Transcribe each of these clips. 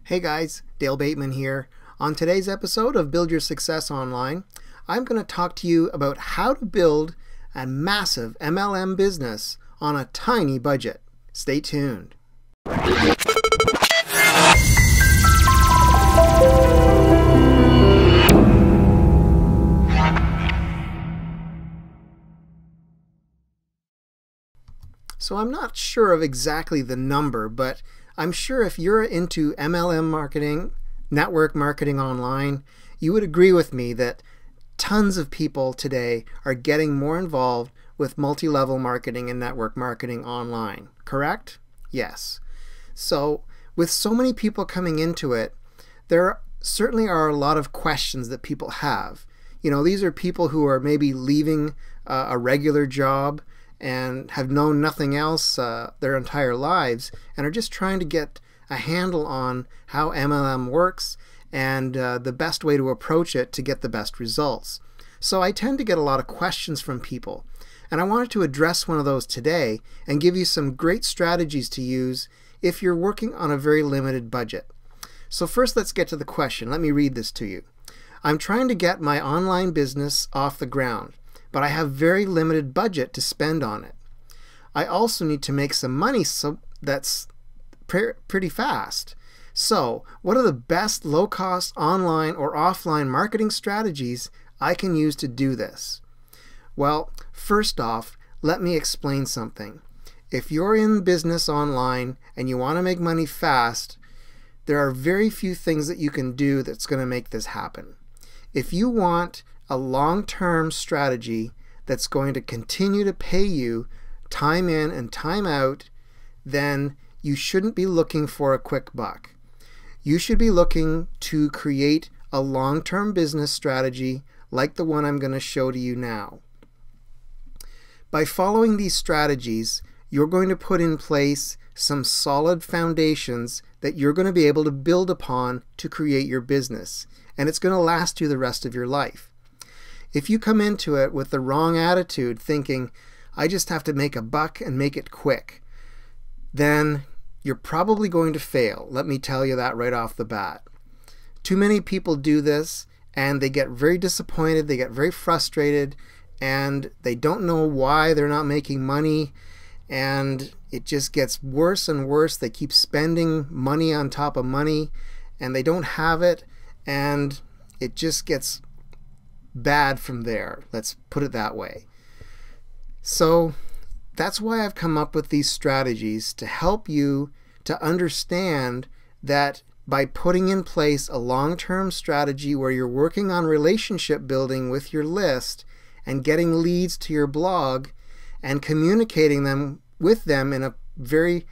Hey guys, Dale Bateman here. On today's episode of Build Your Success Online, I'm going to talk to you about how to build a massive MLM business on a tiny budget. Stay tuned. So I'm not sure of exactly the number, but I'm sure if you're into MLM marketing, network marketing online, you would agree with me that tons of people today are getting more involved with multi-level marketing and network marketing online, correct? Yes. So with so many people coming into it, there certainly are a lot of questions that people have. You know, these are people who are maybe leaving a regular job and have known nothing else their entire lives and are just trying to get a handle on how MLM works and the best way to approach it to get the best results. So I tend to get a lot of questions from people, and I wanted to address one of those today and give you some great strategies to use if you're working on a very limited budget. So first, let's get to the question. Let me read this to you. I'm trying to get my online business off the ground, but I have very limited budget to spend on it. I also need to make some money, so that's pretty fast. So what are the best low-cost online or offline marketing strategies I can use to do this? Well, first off, let me explain something. If you're in business online and you want to make money fast, there are very few things that you can do that's going to make this happen. If you want a long-term strategy that's going to continue to pay you time in and time out, then you shouldn't be looking for a quick buck. You should be looking to create a long-term business strategy like the one I'm going to show to you now. By following these strategies, you're going to put in place some solid foundations that you're going to be able to build upon to create your business, and it's going to last you the rest of your life. If you come into it with the wrong attitude, thinking, I just have to make a buck and make it quick, then you're probably going to fail. Let me tell you that right off the bat. Too many people do this, and they get very disappointed, they get very frustrated, and they don't know why they're not making money, and it just gets worse and worse. They keep spending money on top of money, and they don't have it, and it just gets bad from there. Let's put it that way. So that's why I've come up with these strategies to help you to understand that by putting in place a long-term strategy where you're working on relationship building with your list and getting leads to your blog and communicating them with them in a very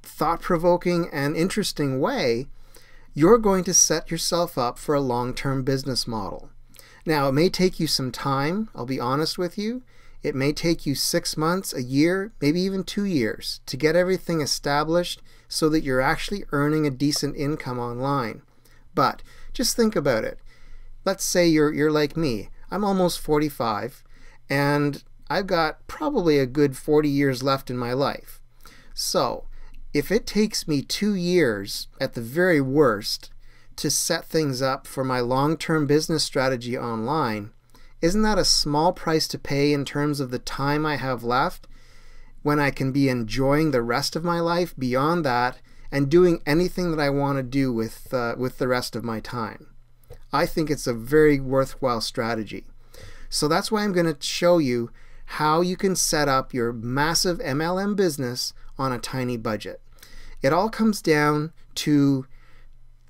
thought-provoking and interesting way, you're going to set yourself up for a long-term business model. Now, it may take you some time, I'll be honest with you. It may take you 6 months, a year, maybe even 2 years to get everything established so that you're actually earning a decent income online. But just think about it. Let's say you're like me. I'm almost 45, and I've got probably a good 40 years left in my life. So if it takes me 2 years at the very worst to set things up for my long-term business strategy online, isn't that a small price to pay in terms of the time I have left when I can be enjoying the rest of my life beyond that and doing anything that I want to do with the rest of my time? I think it's a very worthwhile strategy. So that's why I'm going to show you how you can set up your massive MLM business on a tiny budget. It all comes down to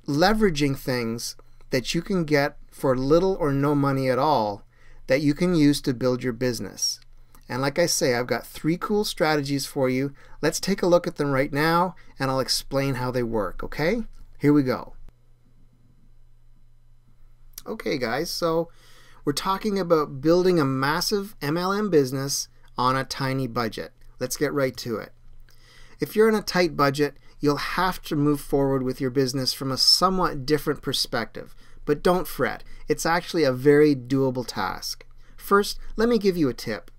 leveraging things that you can get for little or no money at all that you can use to build your business. And like I say, I've got 3 cool strategies for you. Let's take a look at them right now, and I'll explain how they work, okay? Here we go. Okay guys, so we're talking about building a massive MLM business on a tiny budget. Let's get right to it. If you're in a tight budget, you'll have to move forward with your business from a somewhat different perspective. But don't fret, it's actually a very doable task. First, let me give you a tip.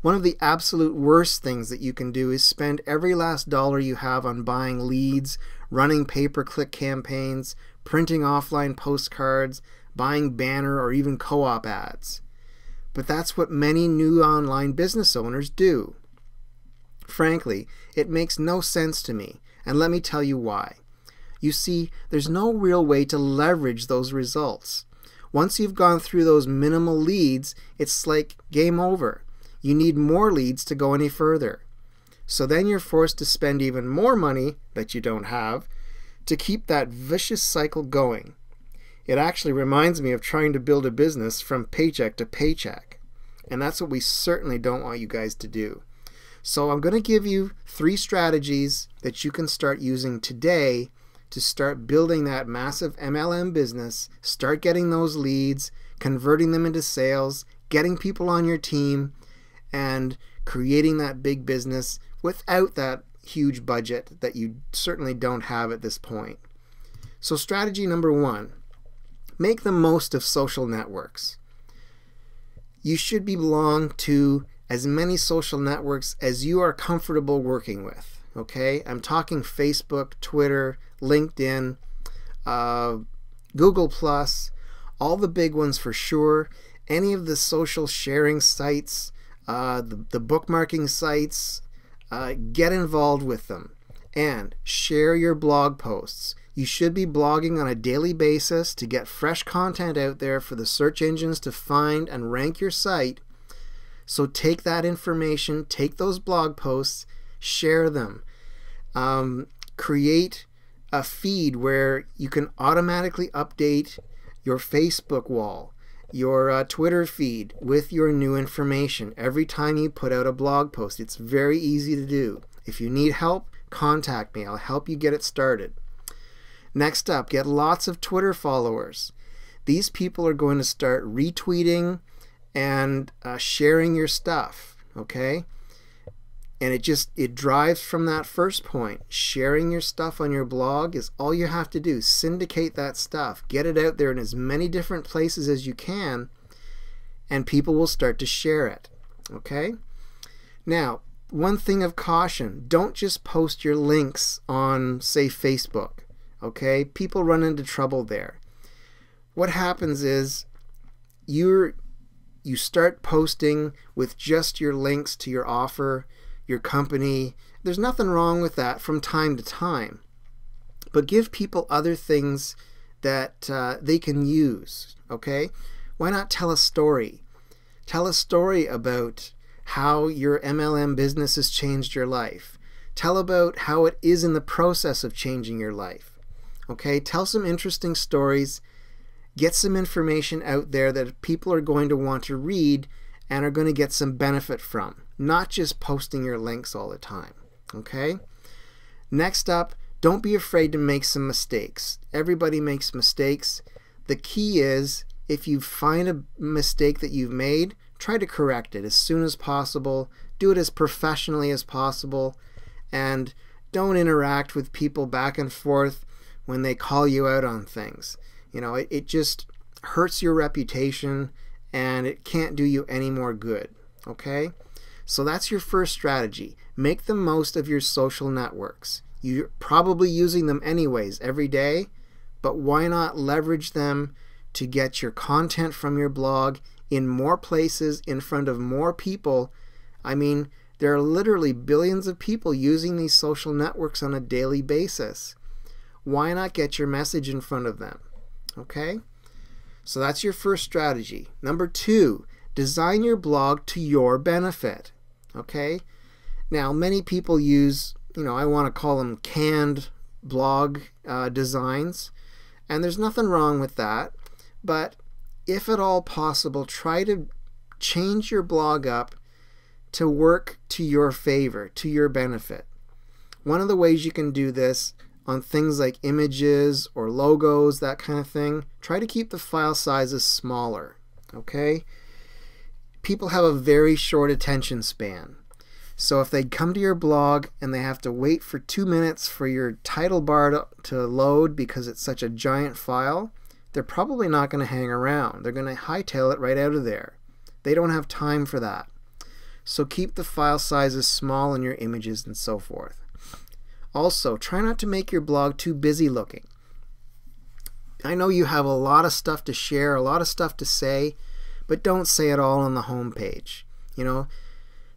One of the absolute worst things that you can do is spend every last dollar you have on buying leads, running pay-per-click campaigns, printing offline postcards, buying banner or even co-op ads. But that's what many new online business owners do. Frankly, it makes no sense to me, and let me tell you why. You see, there's no real way to leverage those results. Once you've gone through those minimal leads, it's like game over. You need more leads to go any further. So then you're forced to spend even more money that you don't have to keep that vicious cycle going. It actually reminds me of trying to build a business from paycheck to paycheck. And that's what we certainly don't want you guys to do. So I'm going to give you 3 strategies that you can start using today to start building that massive MLM business, start getting those leads, converting them into sales, getting people on your team, and creating that big business without that huge budget that you certainly don't have at this point. So strategy number 1, make the most of social networks. You should belong to as many social networks as you are comfortable working with. Okay? I'm talking Facebook, Twitter, LinkedIn, Google+, all the big ones for sure. Any of the social sharing sites, the bookmarking sites, get involved with them and share your blog posts. You should be blogging on a daily basis to get fresh content out there for the search engines to find and rank your site. So take that information, take those blog posts, share them. Create a feed where you can automatically update your Facebook wall, your Twitter feed with your new information every time you put out a blog post. It's very easy to do. If you need help, contact me. I'll help you get it started. Next up, get lots of Twitter followers. These people are going to start retweeting and sharing your stuff, okay? And it drives from that first point. Sharing your stuff on your blog is all you have to do. Syndicate that stuff. Get it out there in as many different places as you can, and people will start to share it. Okay? Now, one thing of caution, don't just post your links on, say, Facebook. Okay? People run into trouble there. What happens is you start posting with just your links to your offer, your company. There's nothing wrong with that from time to time. But give people other things that they can use, okay? Why not tell a story? Tell a story about how your MLM business has changed your life. Tell about how it is in the process of changing your life, okay? Tell some interesting stories. Get some information out there that people are going to want to read and are going to get some benefit from. Not just posting your links all the time. Okay? Next up, don't be afraid to make some mistakes. Everybody makes mistakes. The key is, if you find a mistake that you've made, try to correct it as soon as possible. Do it as professionally as possible. And don't interact with people back and forth when they call you out on things. You know, it just hurts your reputation and it can't do you any more good. Okay? So that's your first strategy. Make the most of your social networks. You're probably using them anyways every day, but why not leverage them to get your content from your blog in more places, in front of more people? I mean, there are literally billions of people using these social networks on a daily basis. Why not get your message in front of them? Okay? So that's your first strategy. Number 2, design your blog to your benefit. Okay? Now, many people use, I want to call them canned blog designs, and there's nothing wrong with that, but if at all possible, try to change your blog up to work to your favor, to your benefit. One of the ways you can do this on things like images or logos, that kind of thing, try to keep the file sizes smaller. Okay? People have a very short attention span. So if they come to your blog and they have to wait for 2 minutes for your title bar to load because it's such a giant file, they're probably not going to hang around. They're going to hightail it right out of there. They don't have time for that. So keep the file sizes small in your images and so forth. Also, try not to make your blog too busy looking. I know you have a lot of stuff to share, a lot of stuff to say, but don't say it all on the home page. You know,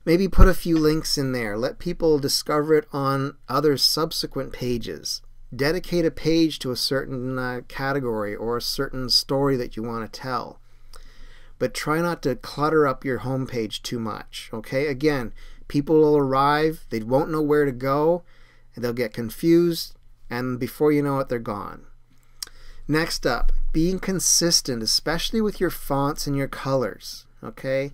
maybe put a few links in there. Let people discover it on other subsequent pages. Dedicate a page to a certain category or a certain story that you want to tell. But try not to clutter up your home page too much. Okay, again, people will arrive, they won't know where to go, and they'll get confused, and before you know it, they're gone. Next up, being consistent, especially with your fonts and your colors. Okay,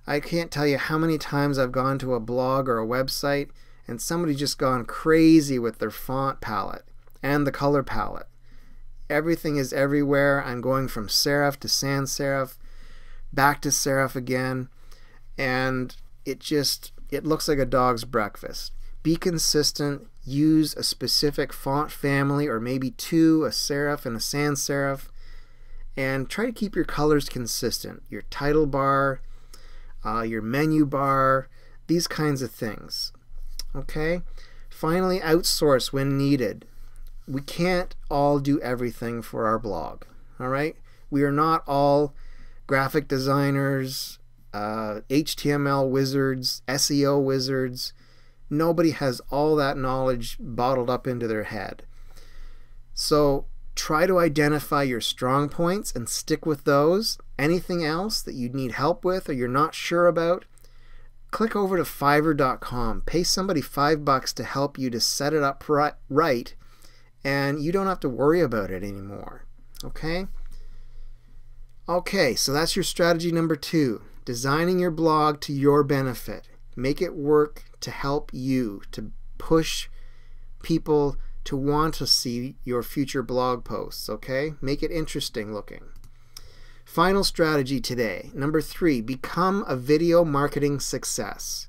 I can't tell you how many times I've gone to a blog or a website and somebody's just gone crazy with their font palette and the color palette. Everything is everywhere. I'm going from serif to sans serif, back to serif again, and it looks like a dog's breakfast. Be consistent. Use a specific font family, or maybe two, a serif and a sans serif, and try to keep your colors consistent. Your title bar, your menu bar, these kinds of things. Okay? Finally, outsource when needed. We can't all do everything for our blog. All right? We are not all graphic designers, HTML wizards, SEO wizards. Nobody has all that knowledge bottled up into their head. So try to identify your strong points and stick with those. Anything else that you need help with or you're not sure about, click over to Fiverr.com. Pay somebody $5 to help you to set it up right, and you don't have to worry about it anymore. Okay? Okay, so that's your strategy number 2. Designing your blog to your benefit. Make it work to help you, to push people to want to see your future blog posts, okay? Make it interesting looking. Final strategy today, number 3, become a video marketing success.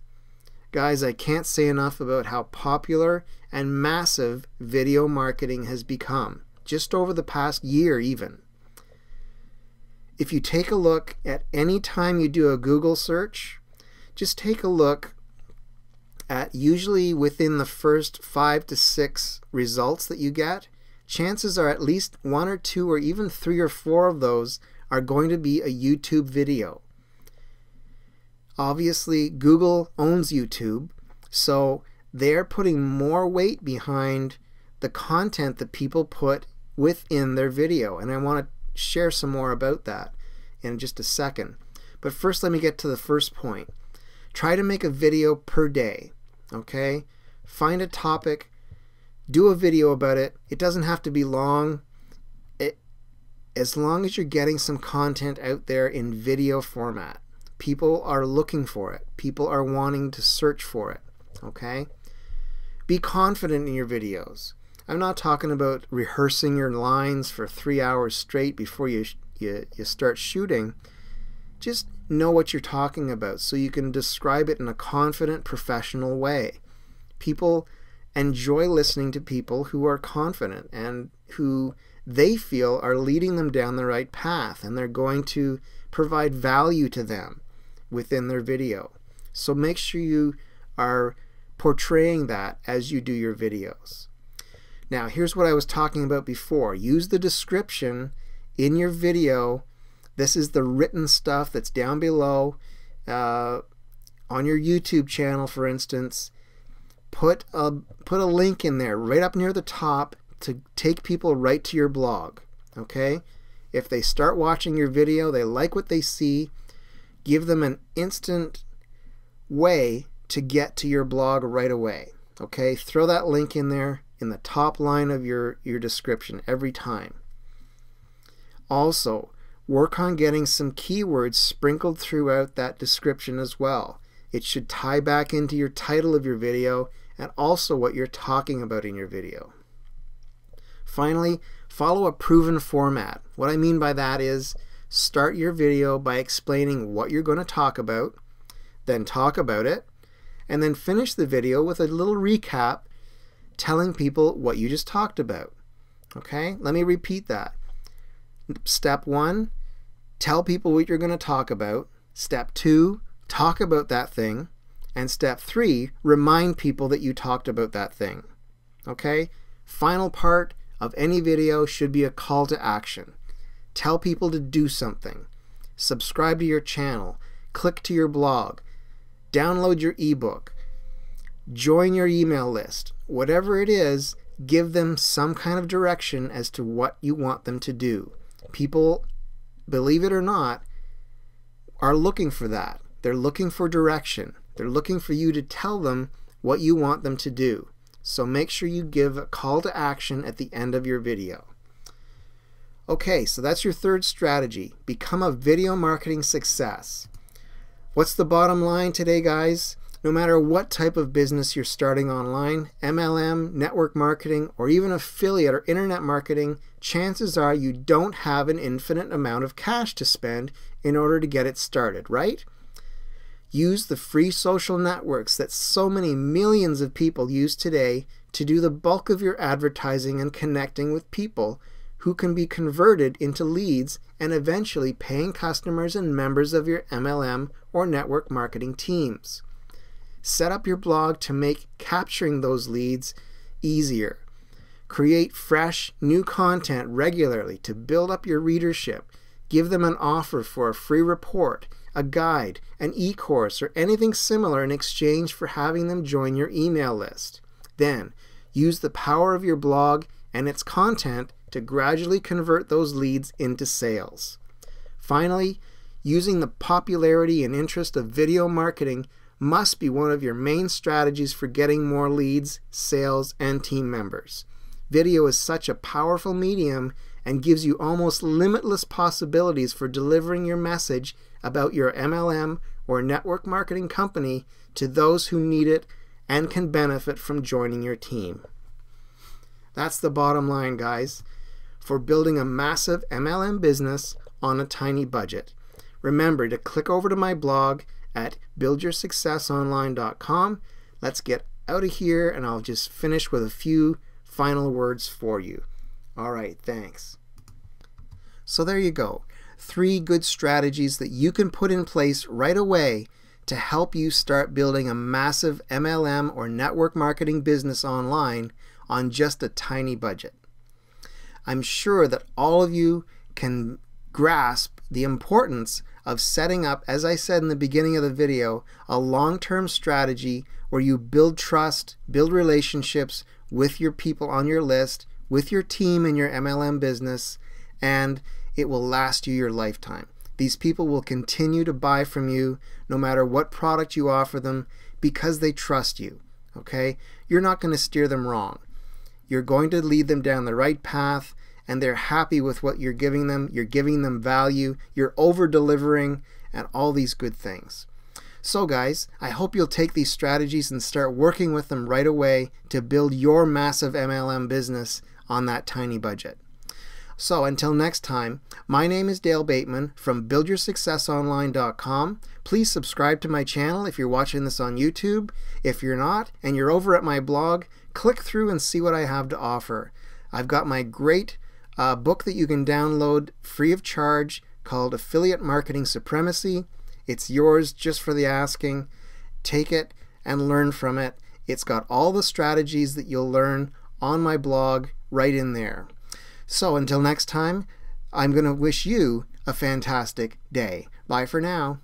Guys, I can't say enough about how popular and massive video marketing has become, just over the past year even. If you take a look at any time you do a Google search, just take a look at usually within the first 5 to 6 results that you get, chances are at least 1 or 2 or even 3 or 4 of those are going to be a YouTube video. Obviously, Google owns YouTube, so they're putting more weight behind the content that people put within their video, and I want to share some more about that in just a second. But first, let me get to the first point. Try to make a video per day, okay? Find a topic, do a video about it. It doesn't have to be long. As long as you're getting some content out there in video format. People are looking for it. People are wanting to search for it, okay? Be confident in your videos. I'm not talking about rehearsing your lines for 3 hours straight before you start shooting. Just know what you're talking about so you can describe it in a confident, professional way. People enjoy listening to people who are confident and who they feel are leading them down the right path, and they're going to provide value to them within their video. So make sure you are portraying that as you do your videos. Now, here's what I was talking about before. Use the description in your video. This is the written stuff that's down below on your YouTube channel, for instance. Put a link in there right up near the top to take people right to your blog. Okay? If they start watching your video, they like what they see, give them an instant way to get to your blog right away. Okay? Throw that link in there in the top line of your description every time. Also, work on getting some keywords sprinkled throughout that description as well. It should tie back into your title of your video and also what you're talking about in your video. Finally, follow a proven format. What I mean by that is start your video by explaining what you're going to talk about, then talk about it, and then finish the video with a little recap telling people what you just talked about. Okay? Let me repeat that. Step 1, tell people what you're going to talk about. Step 2, talk about that thing. And step 3, remind people that you talked about that thing. Okay? Final part of any video should be a call to action. Tell people to do something. Subscribe to your channel. Click to your blog. Download your ebook. Join your email list. Whatever it is, give them some kind of direction as to what you want them to do. People, believe it or not, are looking for that. They're looking for direction. They're looking for you to tell them what you want them to do. So make sure you give a call to action at the end of your video. Okay, so that's your third strategy. Become a video marketing success. What's the bottom line today, guys? No matter what type of business you're starting online, MLM, network marketing, or even affiliate or internet marketing, chances are you don't have an infinite amount of cash to spend in order to get it started, right? Use the free social networks that so many millions of people use today to do the bulk of your advertising and connecting with people who can be converted into leads and eventually paying customers and members of your MLM or network marketing teams. Set up your blog to make capturing those leads easier. Create fresh, new content regularly to build up your readership. Give them an offer for a free report, a guide, an e-course, or anything similar in exchange for having them join your email list. Then, use the power of your blog and its content to gradually convert those leads into sales. Finally, using the popularity and interest of video marketing must be one of your main strategies for getting more leads, sales, and team members. Video is such a powerful medium and gives you almost limitless possibilities for delivering your message about your MLM or network marketing company to those who need it and can benefit from joining your team. That's the bottom line, guys, for building a massive MLM business on a tiny budget. Remember to click over to my blog at buildyoursuccessonline.com. Let's get out of here, and I'll just finish with a few final words for you. All right, thanks. So there you go. 3 good strategies that you can put in place right away to help you start building a massive MLM or network marketing business online on just a tiny budget. I'm sure that all of you can grasp the importance of setting up, as I said in the beginning of the video, a long-term strategy where you build trust, build relationships with your people on your list, with your team in your MLM business, and it will last you your lifetime. These people will continue to buy from you no matter what product you offer them because they trust you, okay? You're not going to steer them wrong. You're going to lead them down the right path, and they're happy with what you're giving them. You're giving them value. You're over-delivering, and all these good things. So guys, I hope you'll take these strategies and start working with them right away to build your massive MLM business on that tiny budget. So until next time, my name is Dale Bateman from buildyoursuccessonline.com. Please subscribe to my channel if you're watching this on YouTube. If you're not, and you're over at my blog, click through and see what I have to offer. I've got my great book that you can download free of charge called Affiliate Marketing Supremacy. It's yours just for the asking. Take it and learn from it. It's got all the strategies that you'll learn on my blog right in there. So until next time, I'm going to wish you a fantastic day. Bye for now.